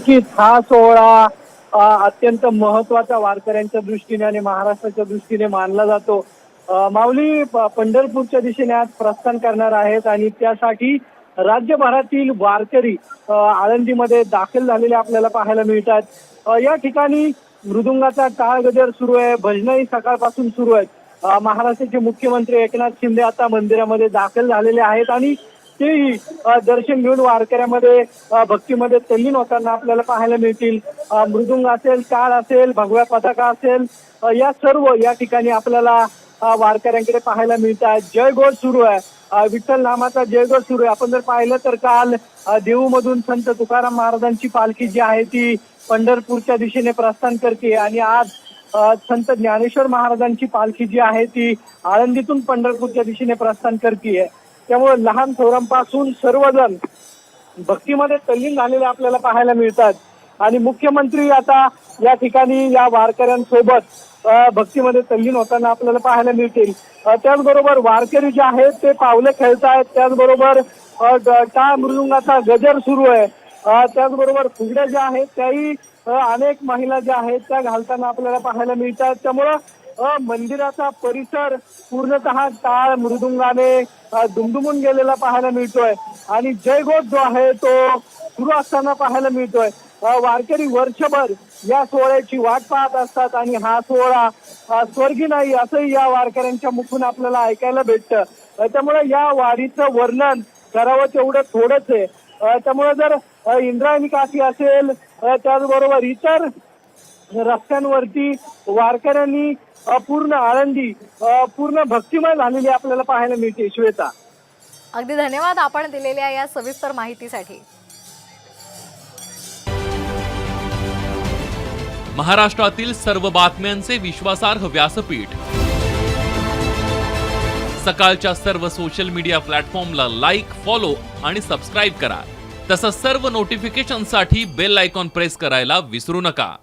नक्कीच हा सोहळा अत्यंत महत्वाचा वारकऱ्यांच्या दृष्टीने आणि महाराष्ट्राच्या दृष्टीने मानला जातो। माऊली पंढरपूरच्या दिशेने आज प्रस्थान करणार आहेत आणि त्यासाठी राज्यभरातील वारकरी आळंदीमध्ये दाखल झालेले आपल्याला पाहायला मिळतात। या ठिकाणी मृदुंगाचा टाळ गजर सुरू आहे, भजनही सकाळपासून सुरू आहेत। महाराष्ट्राचे मुख्यमंत्री एकनाथ शिंदे आता मंदिरामध्ये दाखल झालेले आहेत आणि तेही दर्शन घेऊन वारकऱ्यामध्ये भक्तीमध्ये तल्लीन होताना आपल्याला पाहायला मिळतील। मृदुंग असेल, टाळ असेल, भगव्या पताका असेल, या सर्व या ठिकाणी आपल्याला वारकऱ्यांकडे पाहायला मिळतात। जयघोष सुरू आहे, विठ्ठल नामाचा जयघोष सुरू आहे। आपण जर पाहिलं तर काल देहूमधून संत तुकाराम महाराजांची पालखी जी आहे ती पंढरपूरच्या दिशेने प्रस्थान करते आणि आज संत ज्ञानेश्वर महाराजांची पालखी जी आहे ती आळंदीतून पंढरपूरच्या दिशेने प्रस्थान करते। त्यामुळे लहान थोरांपासून सर्वजण भक्तीमध्ये तल्लीन झालेले आपल्याला पाहायला मिळतात आणि मुख्यमंत्री आता या ठिकाणी या वारकऱ्यांसोबत भक्तीमध्ये तल्लीन होताना आपल्याला पाहायला मिळतील। त्याचबरोबर वारकरी जे आहेत ते पावले खेळतायत, त्याचबरोबर टाळ मृदुंगाचा गजर सुरू आहे, त्याचबरोबर फुगड्या ज्या आहेत त्याही अनेक महिला ज्या आहेत त्या घालताना आपल्याला पाहायला मिळतात। त्यामुळं मंदिराचा परिसर पूर्णतः टाळ मृदुंगाने दुमदुमून गेलेला पाहायला मिळतोय आणि जयघोष जो आहे तो सुरू असताना पाहायला मिळतोय। वारकरी वर्षभर या सोहळ्याची वाट पाहत असतात आणि हा सोहळा स्वर्गी नाही असंही या वारकऱ्यांच्या मुखून आपल्याला ऐकायला भेटतं। त्यामुळे या वारीचं वर्णन करावं तेवढं थोडंच आहे। त्यामुळे जर इंद्रायणी काठी असेल, त्याचबरोबर इतर रस्त्यांवरती वारकऱ्यांनी पूर्ण आळंदी पूर्ण भक्तिमय झालेली आपल्याला पाहायला मिळते। श्वेता, अगदी धन्यवाद आपण दिलेल्या या सविस्तर माहितीसाठी। महाराष्ट्रातील सर्व बातम्यांचे विश्वासार्ह व्यासपीठ, सकाळच्या सर्व सोशल मीडिया प्लॅटफॉर्मला लाईक, फॉलो आणि सबस्क्राईब करा। तसंच सर्व नोटिफिकेशनसाठी बेल आयकॉन प्रेस करायला विसरू नका।